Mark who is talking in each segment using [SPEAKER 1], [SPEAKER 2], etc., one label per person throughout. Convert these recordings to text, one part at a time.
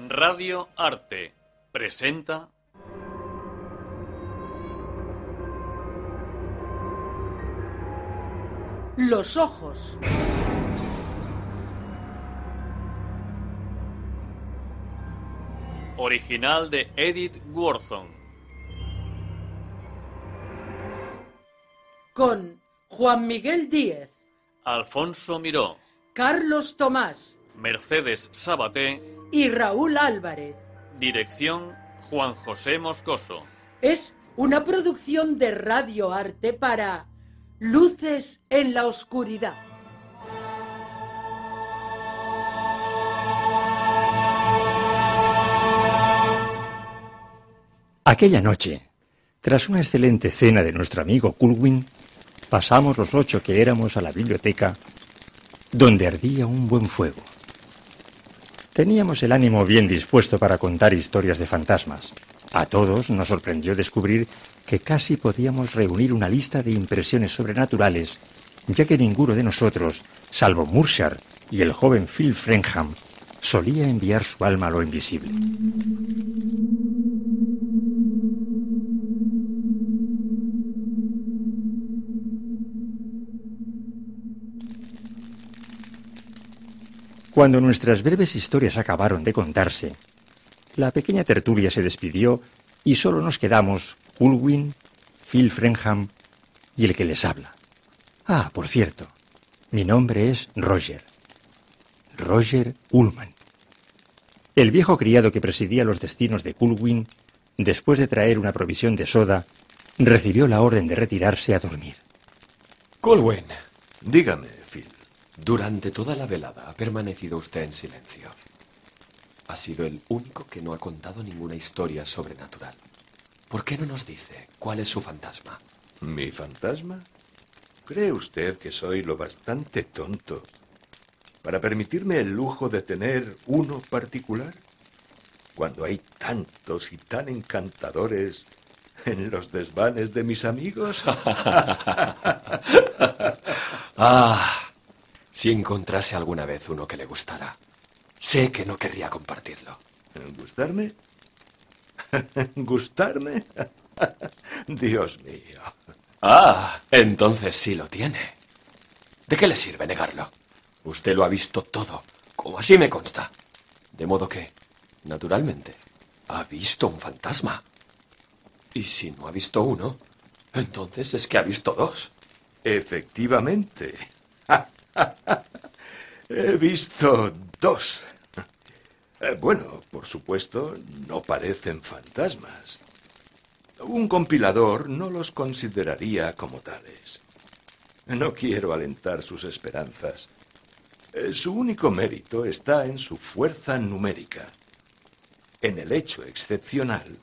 [SPEAKER 1] Radio Arte presenta
[SPEAKER 2] Los ojos.
[SPEAKER 1] Original de Edith Wharton.
[SPEAKER 2] Con Juan Miguel Díez,
[SPEAKER 1] Alfonso Miró,
[SPEAKER 2] Carlos Tomás,
[SPEAKER 1] Mercedes Sabaté
[SPEAKER 2] y Raúl Álvarez.
[SPEAKER 1] Dirección Juan José Moscoso.
[SPEAKER 2] Es una producción de Radio Arte para Luces en la Oscuridad.
[SPEAKER 3] Aquella noche, tras una excelente cena de nuestro amigo Culwin, pasamos los 8 que éramos a la biblioteca, donde ardía un buen fuego. Teníamos el ánimo bien dispuesto para contar historias de fantasmas. A todos nos sorprendió descubrir que casi podíamos reunir una lista de impresiones sobrenaturales, ya que ninguno de nosotros, salvo Murshar y el joven Phil Frenham, solía enviar su alma a lo invisible. Cuando nuestras breves historias acabaron de contarse, la pequeña tertulia se despidió y solo nos quedamos Culwin, Phil Frenham y el que les habla. Ah, por cierto, mi nombre es Roger Ullman. El viejo criado que presidía los destinos de Culwin, después de traer una provisión de soda, recibió la orden de retirarse a dormir.
[SPEAKER 4] Culwin,
[SPEAKER 5] Dígame, Phil.
[SPEAKER 4] durante toda la velada ha permanecido usted en silencio. Ha sido el único que no ha contado ninguna historia sobrenatural. ¿Por qué no nos dice cuál es su fantasma?
[SPEAKER 5] ¿Mi fantasma? ¿Cree usted que soy lo bastante tonto para permitirme el lujo de tener uno particular? Cuando hay tantos y tan encantadores en los desvanes de mis amigos.
[SPEAKER 4] Si encontrase alguna vez uno que le gustara, sé que no querría compartirlo.
[SPEAKER 5] ¿Gustarme? ¿Gustarme? Dios mío.
[SPEAKER 4] Entonces sí lo tiene. ¿De qué le sirve negarlo? Usted lo ha visto todo, como así me consta. De modo que, naturalmente, ha visto un fantasma. Y si no ha visto uno, entonces es que ha visto dos.
[SPEAKER 5] Efectivamente. He visto dos. Bueno, por supuesto, no parecen fantasmas. Un compilador no los consideraría como tales. No quiero alentar sus esperanzas. Su único mérito está en su fuerza numérica, en el hecho excepcional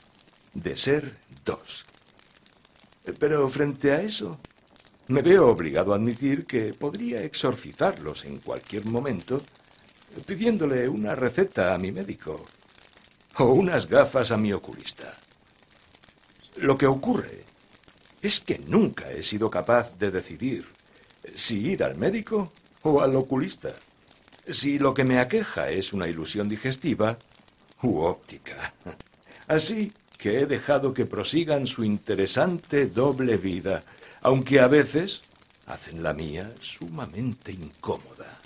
[SPEAKER 5] de ser dos. Pero frente a eso, me veo obligado a admitir que podría exorcizarlos en cualquier momento, pidiéndole una receta a mi médico o unas gafas a mi oculista. Lo que ocurre es que nunca he sido capaz de decidir si ir al médico o al oculista, si lo que me aqueja es una ilusión digestiva u óptica. Así que he dejado que prosigan su interesante doble vida, aunque a veces hacen la mía sumamente incómoda.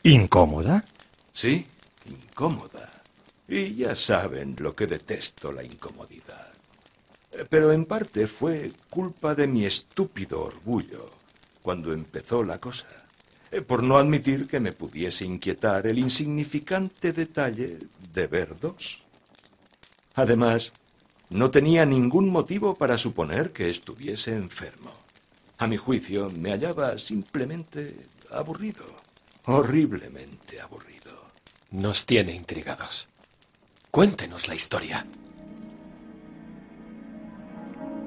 [SPEAKER 3] ¿Incómoda?
[SPEAKER 5] Sí, incómoda. Y ya saben lo que detesto la incomodidad. Pero en parte fue culpa de mi estúpido orgullo cuando empezó la cosa, por no admitir que me pudiese inquietar el insignificante detalle de ver dos. Además, no tenía ningún motivo para suponer que estuviese enfermo. A mi juicio, me hallaba simplemente aburrido, horriblemente aburrido.
[SPEAKER 4] Nos tiene intrigados. Cuéntenos la historia.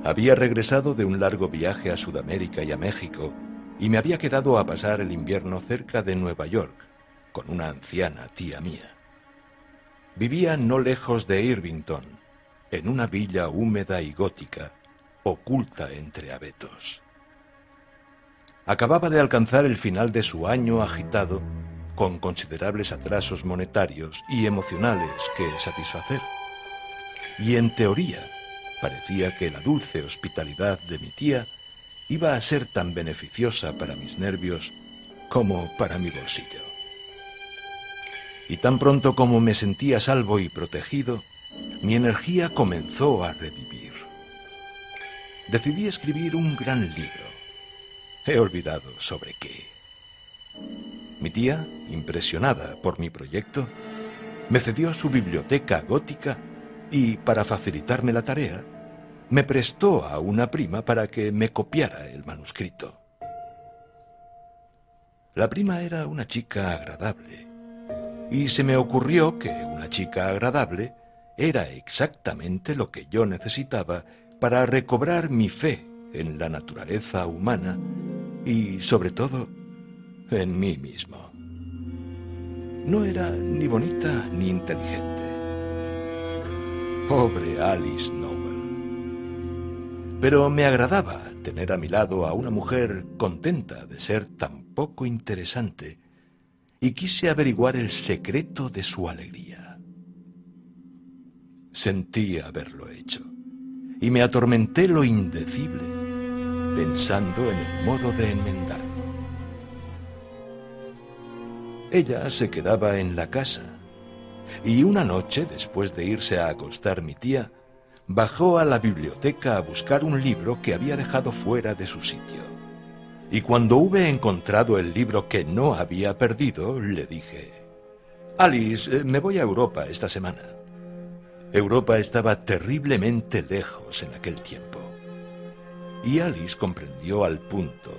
[SPEAKER 5] Había regresado de un largo viaje a Sudamérica y a México y me había quedado a pasar el invierno cerca de Nueva York con una anciana tía mía. Vivía no lejos de Irvington, en una villa húmeda y gótica, oculta entre abetos. Acababa de alcanzar el final de su año agitado con considerables atrasos monetarios y emocionales que satisfacer. Y en teoría, parecía que la dulce hospitalidad de mi tía iba a ser tan beneficiosa para mis nervios como para mi bolsillo. Y tan pronto como me sentía salvo y protegido, mi energía comenzó a revivir. Decidí escribir un gran libro. He olvidado sobre qué. Mi tía, impresionada por mi proyecto, me cedió su biblioteca gótica y, para facilitarme la tarea, me prestó a una prima para que me copiara el manuscrito. La prima era una chica agradable, y se me ocurrió que una chica agradable era exactamente lo que yo necesitaba para recobrar mi fe en la naturaleza humana y, sobre todo, en mí mismo. No era ni bonita ni inteligente. Pobre Alice Nowell. Pero me agradaba tener a mi lado a una mujer contenta de ser tan poco interesante, y quise averiguar el secreto de su alegría. Sentí haberlo hecho, y me atormenté lo indecible, pensando en el modo de enmendarlo. Ella se quedaba en la casa, y una noche, después de irse a acostar mi tía, bajó a la biblioteca a buscar un libro que había dejado fuera de su sitio. Y cuando hube encontrado el libro que no había perdido, le dije: Alice, me voy a Europa esta semana. Europa estaba terriblemente lejos en aquel tiempo. Y Alice comprendió al punto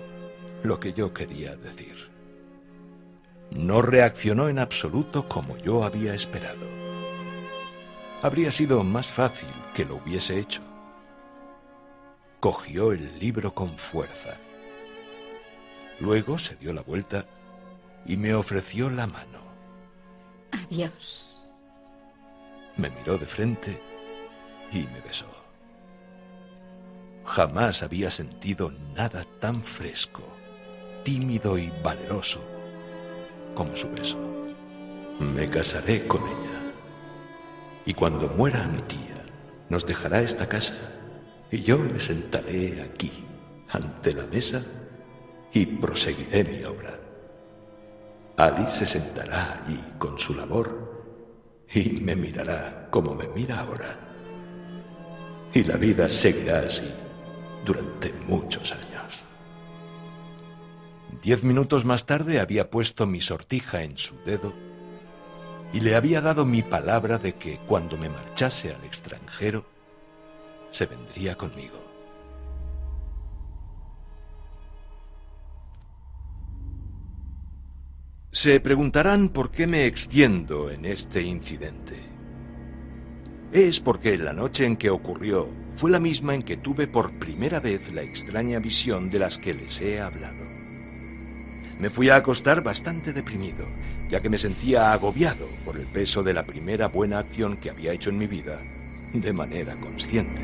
[SPEAKER 5] lo que yo quería decir. No reaccionó en absoluto como yo había esperado. Habría sido más fácil que lo hubiese hecho. Cogió el libro con fuerza. Luego se dio la vuelta y me ofreció la mano.
[SPEAKER 6] Adiós.
[SPEAKER 5] Me miró de frente y me besó. Jamás había sentido nada tan fresco, tímido y valeroso como su beso. Me casaré con ella. Y cuando muera mi tía, nos dejará esta casa y yo me sentaré aquí, ante la mesa, y proseguiré mi obra. Alice se sentará allí con su labor y me mirará como me mira ahora. Y la vida seguirá así durante muchos años. 10 minutos más tarde había puesto mi sortija en su dedo y le había dado mi palabra de que cuando me marchase al extranjero, se vendría conmigo. Se preguntarán por qué me extiendo en este incidente. Es porque la noche en que ocurrió fue la misma en que tuve por primera vez la extraña visión de las que les he hablado. Me fui a acostar bastante deprimido, ya que me sentía agobiado por el peso de la primera buena acción que había hecho en mi vida de manera consciente.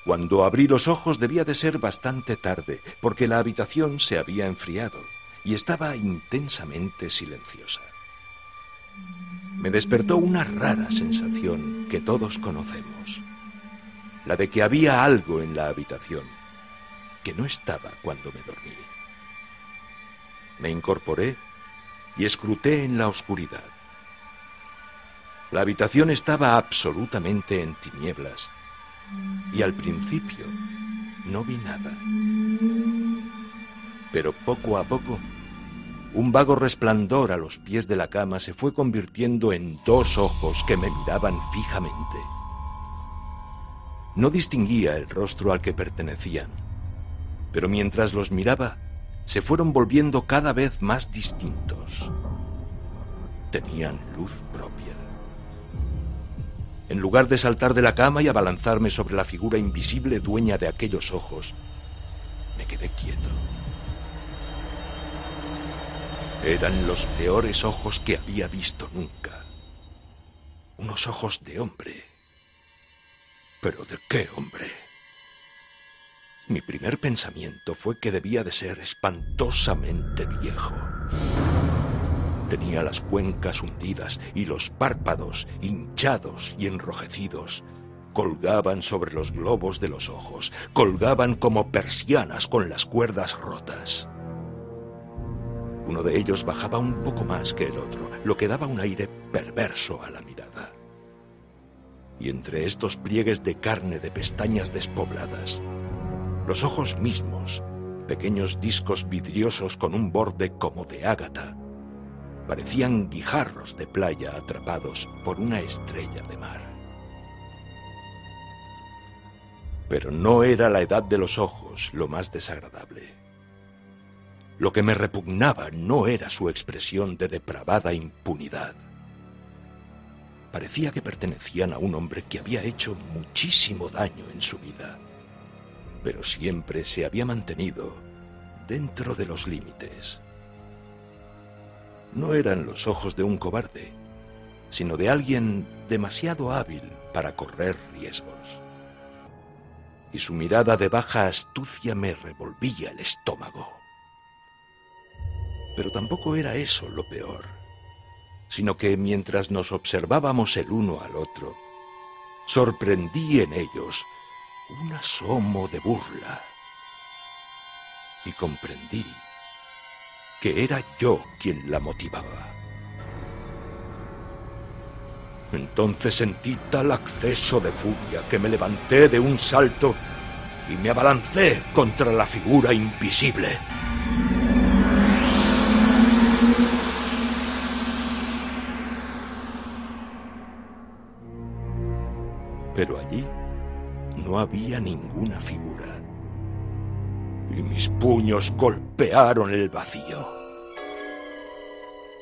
[SPEAKER 5] Cuando abrí los ojos debía de ser bastante tarde, porque la habitación se había enfriado y estaba intensamente silenciosa. Me despertó una rara sensación que todos conocemos, la de que había algo en la habitación que no estaba cuando me dormí. Me incorporé y escruté en la oscuridad. La habitación estaba absolutamente en tinieblas, y al principio no vi nada. Pero poco a poco, un vago resplandor a los pies de la cama se fue convirtiendo en 2 ojos que me miraban fijamente. No distinguía el rostro al que pertenecían, pero mientras los miraba, se fueron volviendo cada vez más distintos. Tenían luz propia. En lugar de saltar de la cama y abalanzarme sobre la figura invisible dueña de aquellos ojos, me quedé quieto. Eran los peores ojos que había visto nunca. Unos ojos de hombre. ¿Pero de qué, hombre? Mi primer pensamiento fue que debía de ser espantosamente viejo. Tenía las cuencas hundidas y los párpados hinchados y enrojecidos. Colgaban sobre los globos de los ojos, colgaban como persianas con las cuerdas rotas. Uno de ellos bajaba un poco más que el otro, lo que daba un aire perverso a la mirada. Y entre estos pliegues de carne de pestañas despobladas, los ojos mismos, pequeños discos vidriosos con un borde como de ágata, parecían guijarros de playa atrapados por una estrella de mar. Pero no era la edad de los ojos lo más desagradable. Lo que me repugnaba no era su expresión de depravada impunidad. Parecía que pertenecían a un hombre que había hecho muchísimo daño en su vida, pero siempre se había mantenido dentro de los límites. No eran los ojos de un cobarde, sino de alguien demasiado hábil para correr riesgos. Y su mirada de baja astucia me revolvía el estómago. Pero tampoco era eso lo peor, sino que mientras nos observábamos el uno al otro, sorprendí en ellos un asomo de burla. Y comprendí que era yo quien la motivaba. Entonces sentí tal acceso de furia que me levanté de un salto y me abalancé contra la figura invisible. Pero allí no había ninguna figura, y mis puños golpearon el vacío.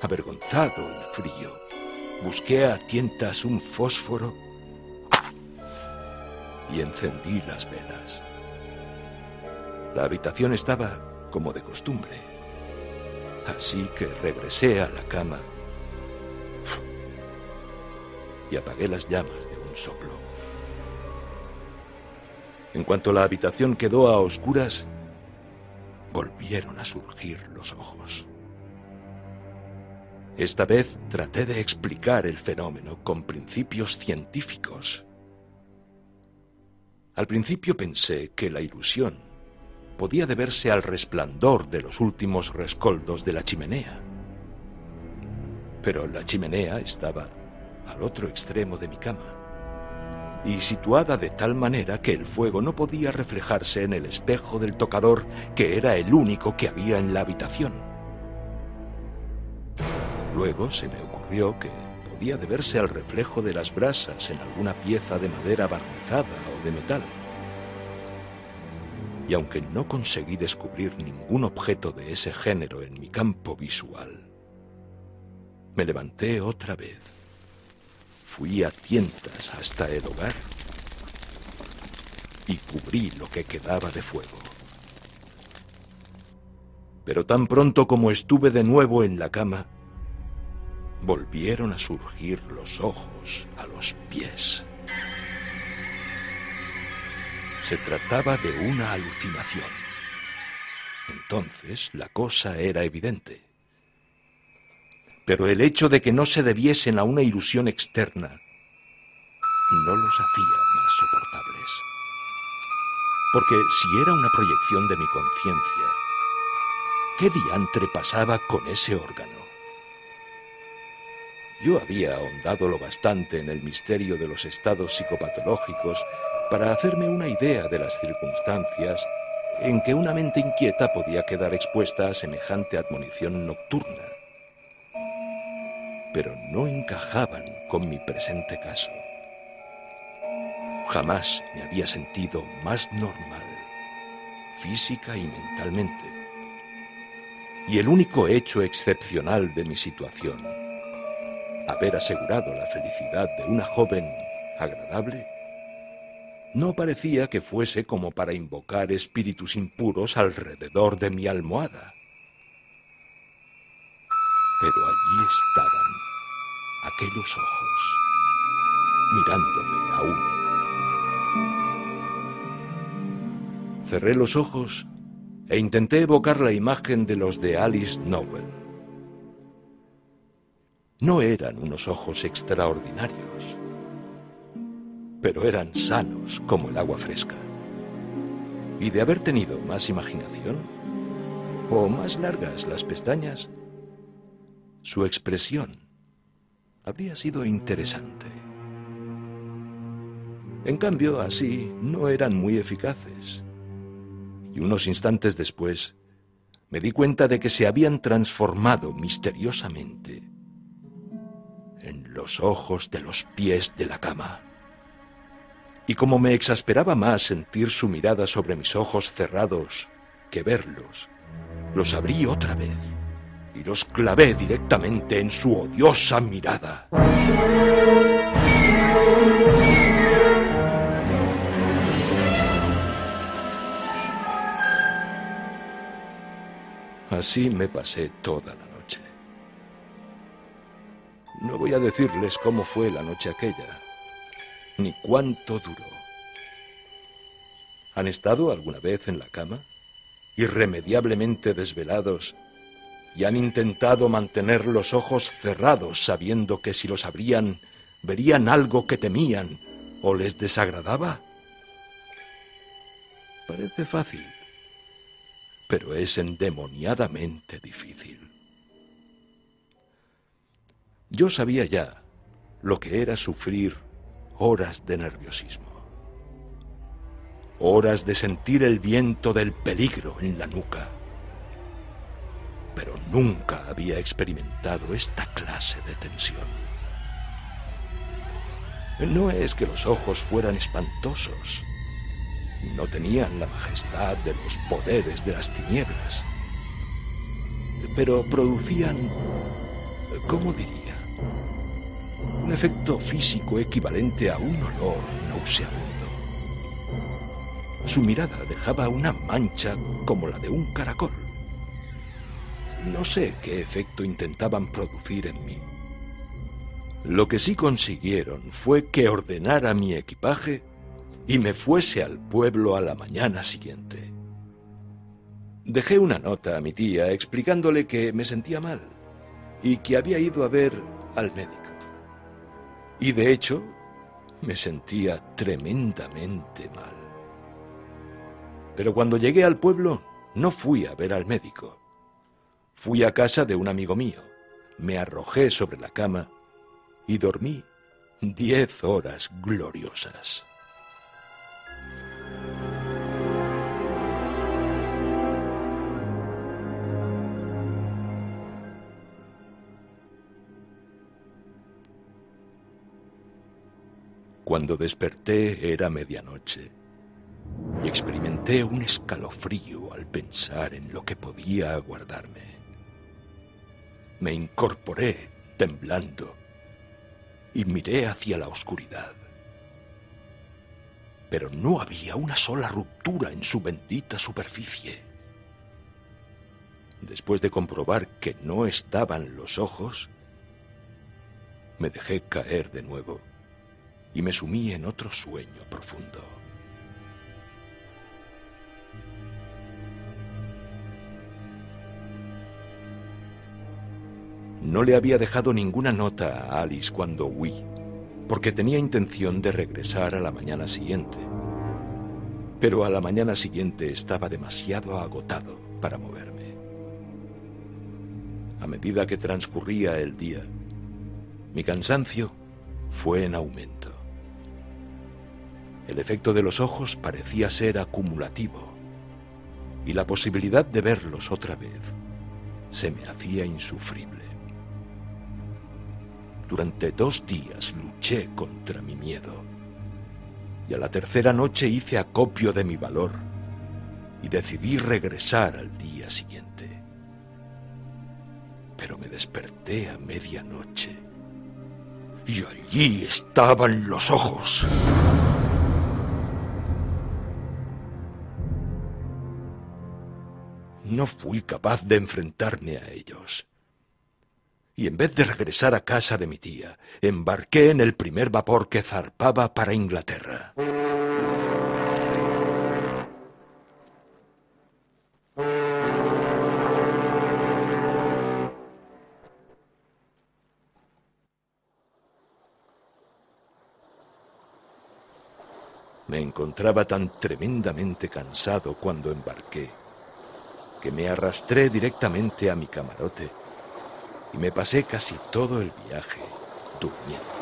[SPEAKER 5] Avergonzado y frío, busqué a tientas un fósforo y encendí las velas. La habitación estaba como de costumbre, así que regresé a la cama y apagué las llamas de un soplo. En cuanto la habitación quedó a oscuras, volvieron a surgir los ojos. Esta vez traté de explicar el fenómeno con principios científicos. Al principio pensé que la ilusión podía deberse al resplandor de los últimos rescoldos de la chimenea. Pero la chimenea estaba al otro extremo de mi cama y situada de tal manera que el fuego no podía reflejarse en el espejo del tocador, que era el único que había en la habitación. Luego se me ocurrió que podía deberse al reflejo de las brasas en alguna pieza de madera barnizada o de metal. Y aunque no conseguí descubrir ningún objeto de ese género en mi campo visual, me levanté otra vez. Fui a tientas hasta el hogar y cubrí lo que quedaba de fuego. Pero tan pronto como estuve de nuevo en la cama, volvieron a surgir los ojos a los pies. Se trataba de una alucinación. Entonces la cosa era evidente. Pero el hecho de que no se debiesen a una ilusión externa no los hacía más soportables. Porque si era una proyección de mi conciencia, ¿qué diantre pasaba con ese órgano? Yo había ahondado lo bastante en el misterio de los estados psicopatológicos para hacerme una idea de las circunstancias en que una mente inquieta podía quedar expuesta a semejante admonición nocturna. Pero no encajaban con mi presente caso. Jamás me había sentido más normal, física y mentalmente. Y el único hecho excepcional de mi situación, haber asegurado la felicidad de una joven agradable, no parecía que fuese como para invocar espíritus impuros alrededor de mi almohada. Pero allí estaban aquellos ojos, mirándome aún. Cerré los ojos e intenté evocar la imagen de los de Alice Nowell. No eran unos ojos extraordinarios, pero eran sanos como el agua fresca. Y de haber tenido más imaginación, o más largas las pestañas, su expresión habría sido interesante. En cambio, así no eran muy eficaces. Y unos instantes después, me di cuenta de que se habían transformado misteriosamente en los ojos de los pies de la cama. Y como me exasperaba más sentir su mirada sobre mis ojos cerrados que verlos, los abrí otra vez y los clavé directamente en su odiosa mirada. Así me pasé toda la noche. No voy a decirles cómo fue la noche aquella, ni cuánto duró. ¿Han estado alguna vez en la cama, irremediablemente desvelados, y han intentado mantener los ojos cerrados sabiendo que si los abrían, verían algo que temían o les desagradaba? Parece fácil, pero es endemoniadamente difícil. Yo sabía ya lo que era sufrir horas de nerviosismo, horas de sentir el viento del peligro en la nuca, pero nunca había experimentado esta clase de tensión. No es que los ojos fueran espantosos, no tenían la majestad de los poderes de las tinieblas, pero producían, ¿cómo diría?, un efecto físico equivalente a un olor nauseabundo. Su mirada dejaba una mancha como la de un caracol. No sé qué efecto intentaban producir en mí. Lo que sí consiguieron fue que ordenara mi equipaje y me fuese al pueblo a la mañana siguiente. Dejé una nota a mi tía explicándole que me sentía mal y que había ido a ver al médico. Y de hecho, me sentía tremendamente mal. Pero cuando llegué al pueblo, no fui a ver al médico. Fui a casa de un amigo mío, me arrojé sobre la cama y dormí 10 horas gloriosas. Cuando desperté era medianoche y experimenté un escalofrío al pensar en lo que podía aguardarme. Me incorporé temblando y miré hacia la oscuridad. Pero no había una sola ruptura en su bendita superficie. Después de comprobar que no estaban los ojos, me dejé caer de nuevo y me sumí en otro sueño profundo. No le había dejado ninguna nota a Alice cuando huí, porque tenía intención de regresar a la mañana siguiente. Pero a la mañana siguiente estaba demasiado agotado para moverme. A medida que transcurría el día, mi cansancio fue en aumento. El efecto de los ojos parecía ser acumulativo, y la posibilidad de verlos otra vez se me hacía insufrible. Durante 2 días luché contra mi miedo, y a la tercera noche hice acopio de mi valor y decidí regresar al día siguiente. Pero me desperté a medianoche y allí estaban los ojos. No fui capaz de enfrentarme a ellos. Y en vez de regresar a casa de mi tía, embarqué en el primer vapor que zarpaba para Inglaterra. Me encontraba tan tremendamente cansado cuando embarqué que me arrastré directamente a mi camarote y me pasé casi todo el viaje durmiendo.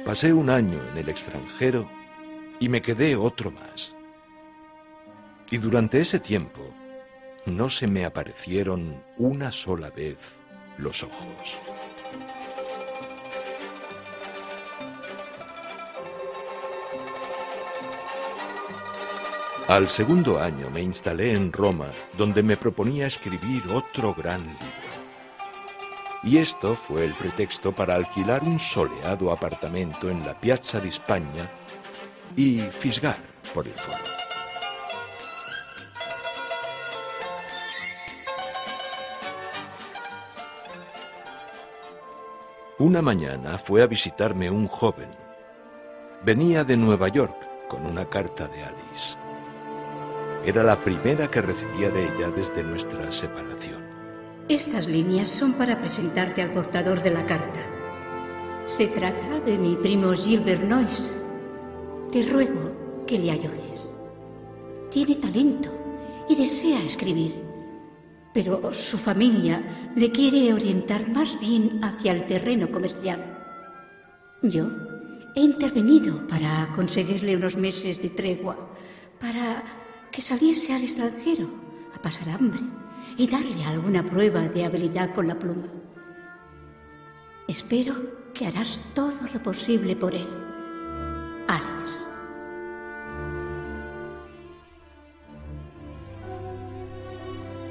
[SPEAKER 5] Pasé un año en el extranjero y me quedé otro más. Y durante ese tiempo no se me aparecieron una sola vez los ojos. Al segundo año me instalé en Roma, donde me proponía escribir otro gran libro. Y esto fue el pretexto para alquilar un soleado apartamento en la Piazza di Spagna y fisgar por el foro. Una mañana fue a visitarme un joven. Venía de Nueva York con una carta de Alice. Era la primera que recibía de ella desde nuestra separación.
[SPEAKER 6] Estas líneas son para presentarte al portador de la carta. Se trata de mi primo Gilbert Noyes. Te ruego que le ayudes. Tiene talento y desea escribir, pero su familia le quiere orientar más bien hacia el terreno comercial. Yo he intervenido para conseguirle unos meses de tregua, para que saliese al extranjero a pasar hambre y darle alguna prueba de habilidad con la pluma. Espero que harás todo lo posible por él. Alice.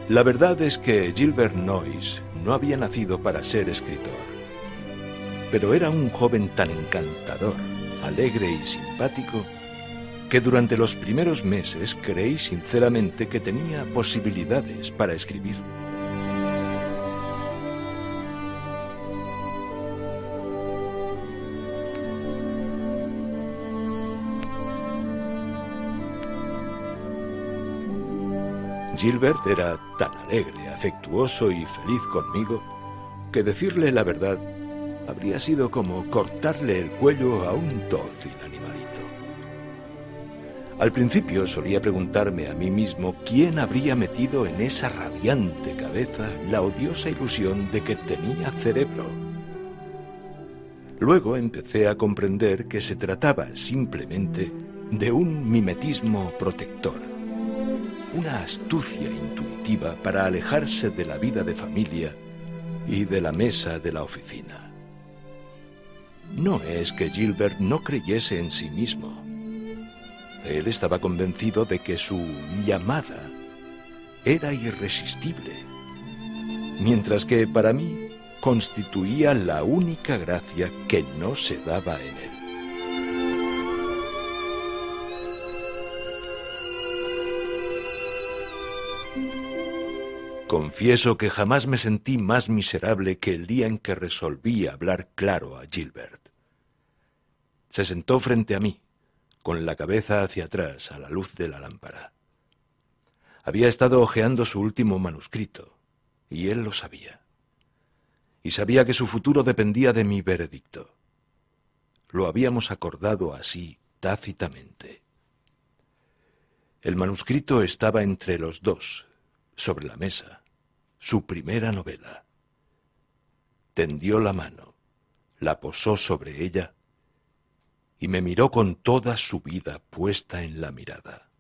[SPEAKER 5] La verdad es que Gilbert Noyes no había nacido para ser escritor, pero era un joven tan encantador, alegre y simpático que durante los primeros meses creí sinceramente que tenía posibilidades para escribir. Gilbert era tan alegre, afectuoso y feliz conmigo que decirle la verdad habría sido como cortarle el cuello a un dócil animalito. Al principio solía preguntarme a mí mismo quién habría metido en esa radiante cabeza la odiosa ilusión de que tenía cerebro. Luego empecé a comprender que se trataba simplemente de un mimetismo protector, una astucia intuitiva para alejarse de la vida de familia y de la mesa de la oficina. No es que Gilbert no creyese en sí mismo. Él estaba convencido de que su llamada era irresistible, mientras que para mí constituía la única gracia que no se daba en él. Confieso que jamás me sentí más miserable que el día en que resolví hablar claro a Gilbert. Se sentó frente a mí, con la cabeza hacia atrás a la luz de la lámpara. Había estado hojeando su último manuscrito, y él lo sabía. Y sabía que su futuro dependía de mi veredicto. Lo habíamos acordado así, tácitamente. El manuscrito estaba entre los dos, sobre la mesa, su primera novela. Tendió la mano, la posó sobre ella y me miró con toda su vida puesta en la mirada.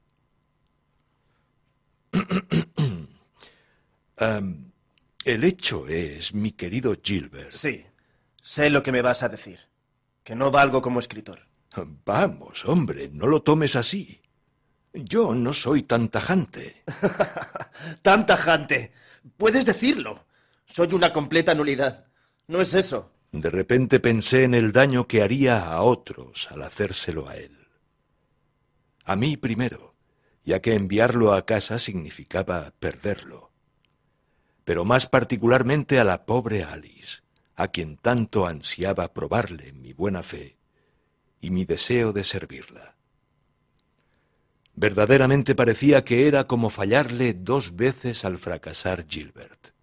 [SPEAKER 5] El hecho es, mi querido Gilbert...
[SPEAKER 7] Sí, sé lo que me vas a decir, que no valgo como escritor.
[SPEAKER 5] Vamos, hombre, no lo tomes así. Yo no soy tan tajante.
[SPEAKER 7] ¡Tan tajante! Puedes decirlo. Soy una completa nulidad. No es eso.
[SPEAKER 5] De repente pensé en el daño que haría a otros al hacérselo a él. A mí primero, ya que enviarlo a casa significaba perderlo. Pero más particularmente a la pobre Alice, a quien tanto ansiaba probarle mi buena fe y mi deseo de servirla. Verdaderamente parecía que era como fallarle 2 veces al fracasar Gilbert.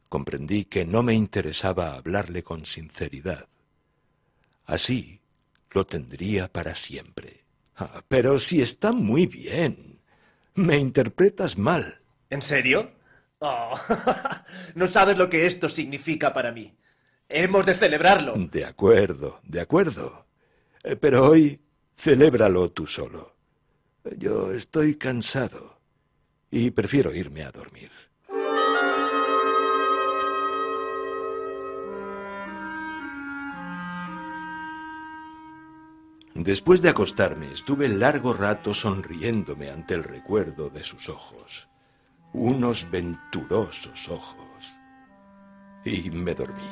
[SPEAKER 5] Comprendí que no me interesaba hablarle con sinceridad. Así lo tendría para siempre. Pero si está muy bien. Me interpretas mal.
[SPEAKER 7] ¿En serio? Oh, no sabes lo que esto significa para mí. Hemos de celebrarlo.
[SPEAKER 5] De acuerdo, de acuerdo. Pero hoy celébralo tú solo. Yo estoy cansado y prefiero irme a dormir. Después de acostarme, estuve largo rato sonriéndome ante el recuerdo de sus ojos. Unos venturosos ojos. Y me dormí.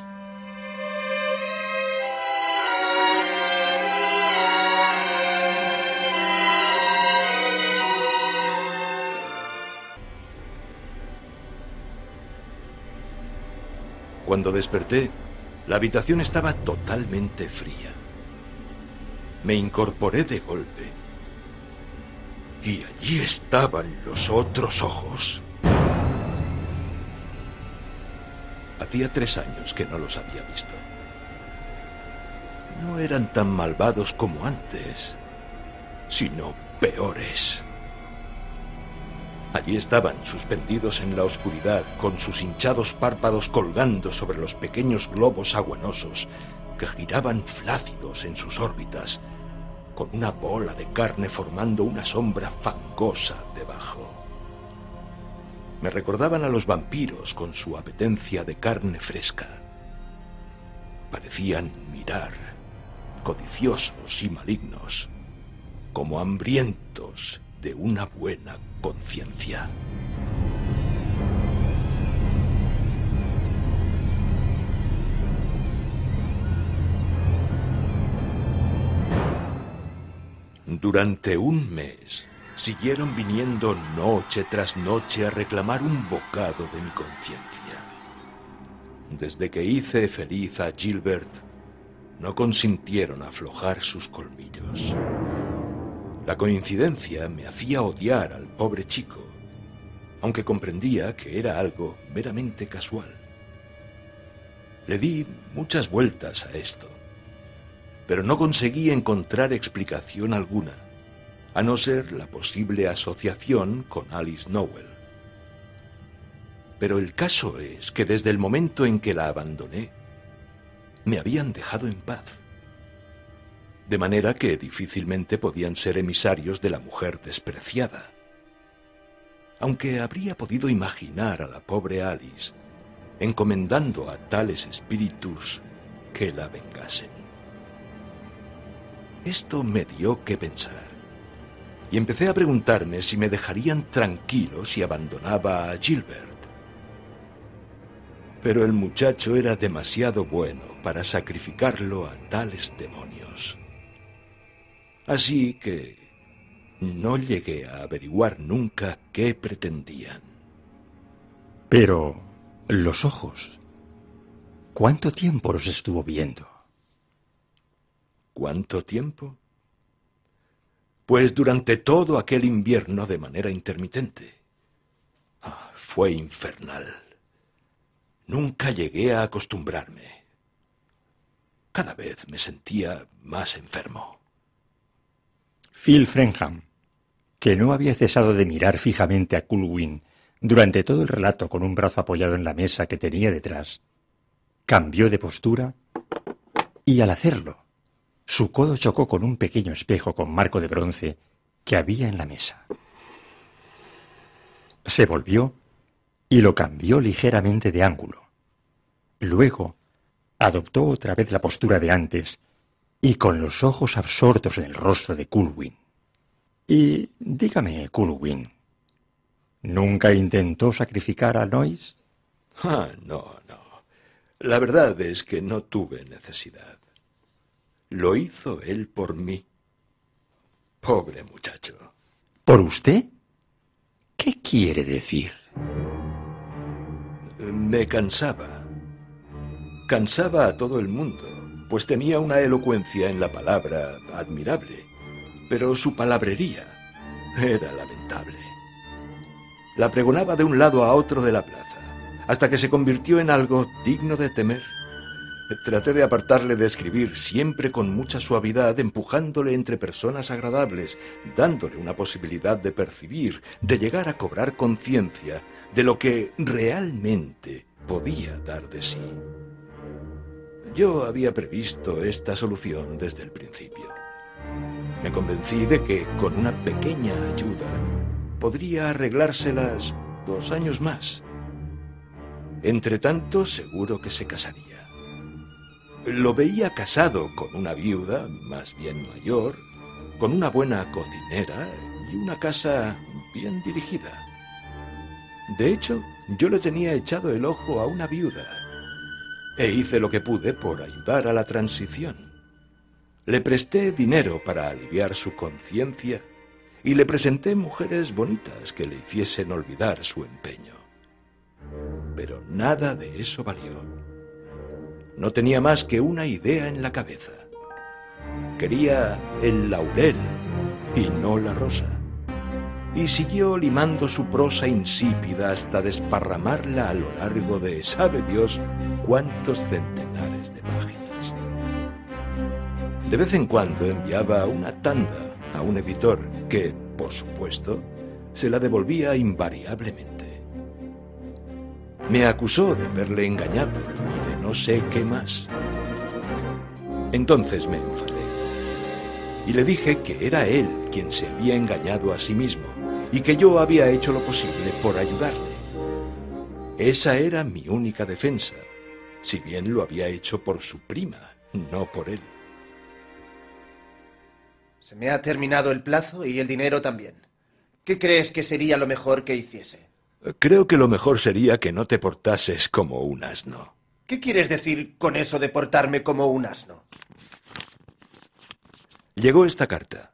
[SPEAKER 5] Cuando desperté, la habitación estaba totalmente fría. Me incorporé de golpe. Y allí estaban los otros ojos. Hacía 3 años que no los había visto. No eran tan malvados como antes, sino peores. Allí estaban, suspendidos en la oscuridad, con sus hinchados párpados colgando sobre los pequeños globos aguanosos que giraban flácidos en sus órbitas, con una bola de carne formando una sombra fangosa debajo. Me recordaban a los vampiros con su apetencia de carne fresca. Parecían mirar, codiciosos y malignos, como hambrientos de una buena conciencia. Durante 1 mes, siguieron viniendo noche tras noche a reclamar un bocado de mi conciencia. Desde que hice feliz a Gilbert, no consintieron aflojar sus colmillos. La coincidencia me hacía odiar al pobre chico, aunque comprendía que era algo meramente casual. Le di muchas vueltas a esto, pero no conseguí encontrar explicación alguna, a no ser la posible asociación con Alice Nowell. Pero el caso es que desde el momento en que la abandoné, me habían dejado en paz. De manera que difícilmente podían ser emisarios de la mujer despreciada. Aunque habría podido imaginar a la pobre Alice encomendando a tales espíritus que la vengasen. Esto me dio que pensar, y empecé a preguntarme si me dejarían tranquilo si abandonaba a Gilbert. Pero el muchacho era demasiado bueno para sacrificarlo a tales demonios. Así que no llegué a averiguar nunca qué pretendían.
[SPEAKER 3] Pero los ojos, ¿cuánto tiempo los estuvo viendo?
[SPEAKER 5] ¿Cuánto tiempo? Pues durante todo aquel invierno de manera intermitente. Fue infernal. Nunca llegué a acostumbrarme. Cada vez me sentía más enfermo.
[SPEAKER 3] Phil Frenham, que no había cesado de mirar fijamente a Culwin durante todo el relato con un brazo apoyado en la mesa que tenía detrás, cambió de postura y al hacerlo, su codo chocó con un pequeño espejo con marco de bronce que había en la mesa. Se volvió y lo cambió ligeramente de ángulo. Luego adoptó otra vez la postura de antes y con los ojos absortos en el rostro de Culwin. Y dígame, Culwin, ¿nunca intentó sacrificar a Noyes?
[SPEAKER 5] No. La verdad es que no tuve necesidad. Lo hizo él por mí. Pobre muchacho.
[SPEAKER 3] ¿Por usted? ¿Qué quiere decir?
[SPEAKER 5] Me cansaba. Cansaba a todo el mundo, pues tenía una elocuencia en la palabra admirable, pero su palabrería era lamentable. La pregonaba de un lado a otro de la plaza, hasta que se convirtió en algo digno de temer. Traté de apartarle de escribir, siempre con mucha suavidad, empujándole entre personas agradables, dándole una posibilidad de percibir, de llegar a cobrar conciencia de lo que realmente podía dar de sí. Yo había previsto esta solución desde el principio. Me convencí de que, con una pequeña ayuda, podría arreglárselas 2 años más. Entretanto, seguro que se casaría. Lo veía casado con una viuda, más bien mayor, con una buena cocinera y una casa bien dirigida. De hecho, yo le tenía echado el ojo a una viuda e hice lo que pude por ayudar a la transición. Le presté dinero para aliviar su conciencia y le presenté mujeres bonitas que le hiciesen olvidar su empeño. Pero nada de eso valió. No tenía más que una idea en la cabeza. Quería el laurel y no la rosa. Y siguió limando su prosa insípida hasta desparramarla a lo largo de sabe Dios cuántos centenares de páginas. De vez en cuando enviaba una tanda a un editor que, por supuesto, se la devolvía invariablemente. Me acusó de haberle engañado y de no sé qué más. Entonces me enfadé y le dije que era él quien se había engañado a sí mismo y que yo había hecho lo posible por ayudarle. Esa era mi única defensa, si bien lo había hecho por su prima, no por él.
[SPEAKER 7] Se me ha terminado el plazo y el dinero también. ¿Qué crees que sería lo mejor que hiciese?
[SPEAKER 5] Creo que lo mejor sería que no te portases como un asno.
[SPEAKER 7] ¿Qué quieres decir con eso de portarme como un asno?
[SPEAKER 5] Llegó esta carta.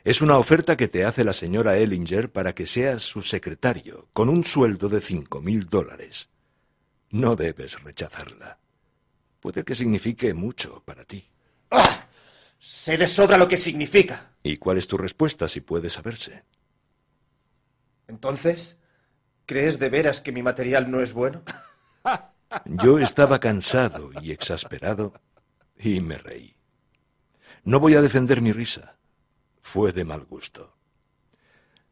[SPEAKER 5] Es una oferta que te hace la señora Ellinger para que seas su secretario, con un sueldo de $5,000. No debes rechazarla. Puede que signifique mucho para ti.
[SPEAKER 7] ¡Ah! Sé de sobra lo que significa.
[SPEAKER 5] ¿Y cuál es tu respuesta, si puede saberse?
[SPEAKER 7] Entonces, ¿crees de veras que mi material no es bueno?
[SPEAKER 5] Yo estaba cansado y exasperado y me reí. No voy a defender mi risa. Fue de mal gusto.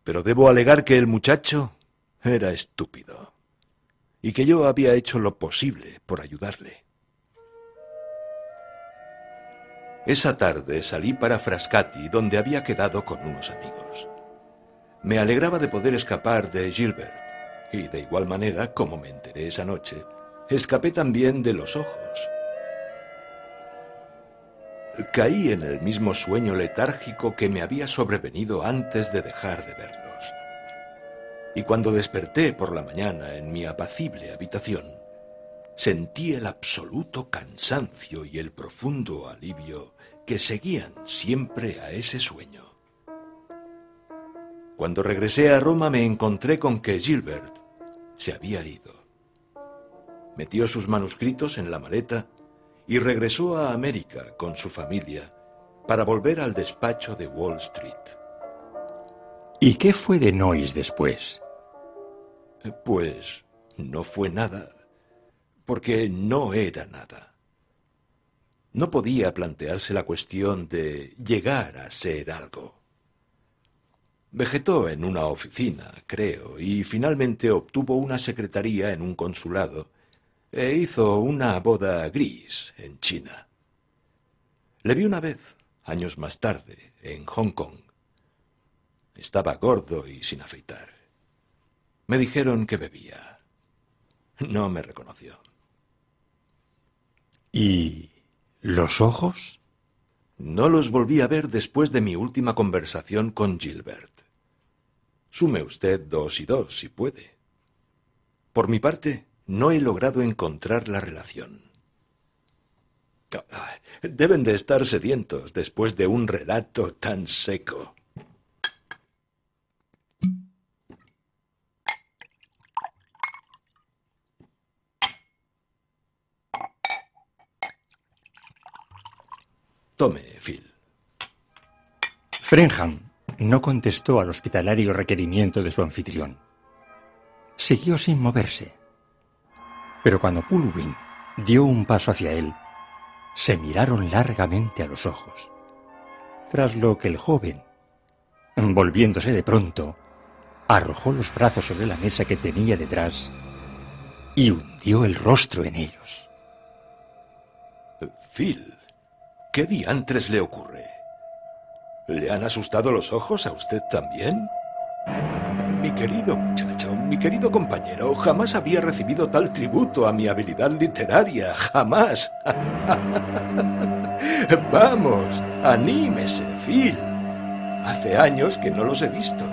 [SPEAKER 5] Pero debo alegar que el muchacho era estúpido y que yo había hecho lo posible por ayudarle. Esa tarde salí para Frascati, donde había quedado con unos amigos. Me alegraba de poder escapar de Gilbert, y de igual manera, como me enteré esa noche, escapé también de los ojos. Caí en el mismo sueño letárgico que me había sobrevenido antes de dejar de verlos. Y cuando desperté por la mañana en mi apacible habitación, sentí el absoluto cansancio y el profundo alivio que seguían siempre a ese sueño. Cuando regresé a Roma me encontré con que Gilbert se había ido. Metió sus manuscritos en la maleta y regresó a América con su familia para volver al despacho de Wall Street.
[SPEAKER 3] ¿Y qué fue de Noyes después?
[SPEAKER 5] Pues no fue nada, porque no era nada. No podía plantearse la cuestión de llegar a ser algo. Vegetó en una oficina, creo, y finalmente obtuvo una secretaría en un consulado e hizo una boda gris en China. Le vi una vez, años más tarde, en Hong Kong. Estaba gordo y sin afeitar. Me dijeron que bebía. No me reconoció.
[SPEAKER 3] ¿Y los ojos?
[SPEAKER 5] No los volví a ver después de mi última conversación con Gilbert. Sume usted 2 y 2, si puede. Por mi parte, no he logrado encontrar la relación. Deben de estar sedientos después de un relato tan seco. Tome, Phil.
[SPEAKER 3] Frenham no contestó al hospitalario requerimiento de su anfitrión. Siguió sin moverse. Pero cuando Culwin dio un paso hacia él, se miraron largamente a los ojos. Tras lo que el joven, volviéndose de pronto, arrojó los brazos sobre la mesa que tenía detrás y hundió el rostro en ellos.
[SPEAKER 5] Phil, ¿qué diantres le ocurre? ¿Le han asustado los ojos a usted también? Mi querido muchacho, mi querido compañero, jamás había recibido tal tributo a mi habilidad literaria, jamás. Vamos, anímese, Phil. Hace años que no los he visto.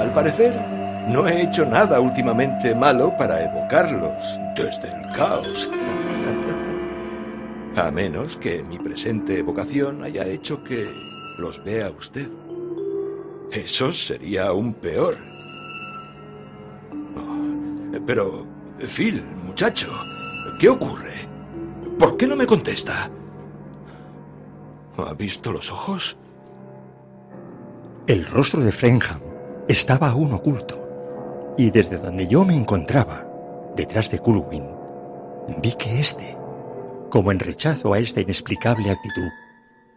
[SPEAKER 5] Al parecer, no he hecho nada últimamente malo para evocarlos desde el caos. A menos que mi presente evocación haya hecho que los vea usted. Eso sería aún peor. Oh, pero, Phil, muchacho, ¿qué ocurre? ¿Por qué no me contesta? ¿Ha visto los ojos?
[SPEAKER 3] El rostro de Frenham estaba aún oculto, y desde donde yo me encontraba, detrás de Culwin, vi que éste, como en rechazo a esta inexplicable actitud,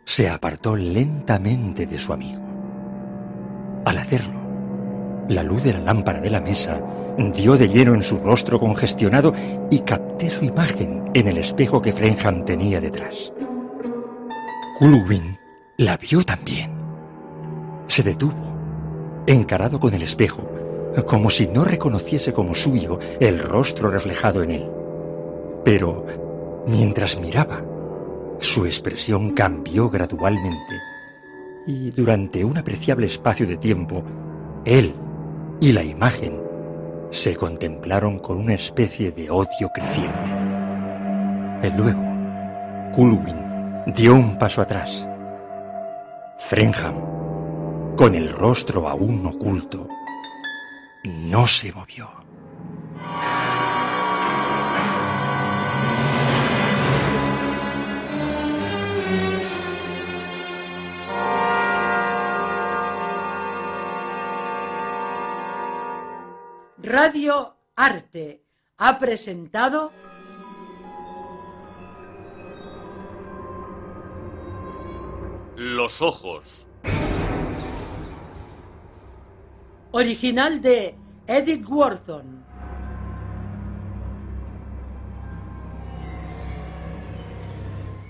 [SPEAKER 3] se apartó lentamente de su amigo. Al hacerlo, la luz de la lámpara de la mesa dio de lleno en su rostro congestionado y capté su imagen en el espejo que Frenham tenía detrás. Culwin la vio también. Se detuvo, encarado con el espejo, como si no reconociese como suyo el rostro reflejado en él. Pero, mientras miraba, su expresión cambió gradualmente y durante un apreciable espacio de tiempo, él y la imagen se contemplaron con una especie de odio creciente. Luego, Culwin dio un paso atrás. Frenham, con el rostro aún oculto, no se movió.
[SPEAKER 2] Radio Arte ha presentado
[SPEAKER 1] Los ojos.
[SPEAKER 2] original de Edith Wharton.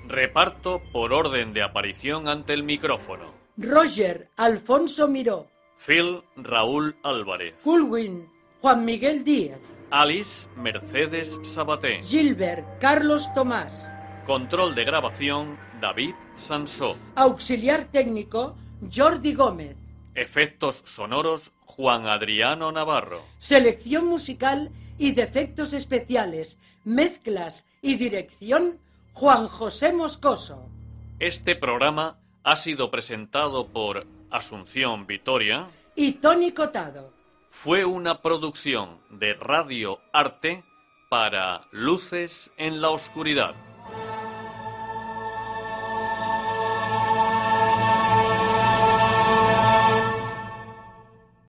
[SPEAKER 1] Reparto por orden de aparición ante el micrófono.
[SPEAKER 2] Roger Alfonso Miró.
[SPEAKER 1] Phil Raúl Álvarez.
[SPEAKER 2] Culwin Juan Miguel Díaz.
[SPEAKER 1] Alice Mercedes Sabaté.
[SPEAKER 2] Gilbert Carlos Tomás.
[SPEAKER 1] Control de grabación David Sansó.
[SPEAKER 2] Auxiliar técnico Jordi Gómez.
[SPEAKER 1] Efectos sonoros Juan Adriano Navarro.
[SPEAKER 2] Selección musical y de efectos especiales, mezclas y dirección Juan José Moscoso.
[SPEAKER 1] Este programa ha sido presentado por Asunción Vitoria
[SPEAKER 2] Y Tony Cotado.
[SPEAKER 1] Fue una producción de Radio Arte para Luces en la Oscuridad.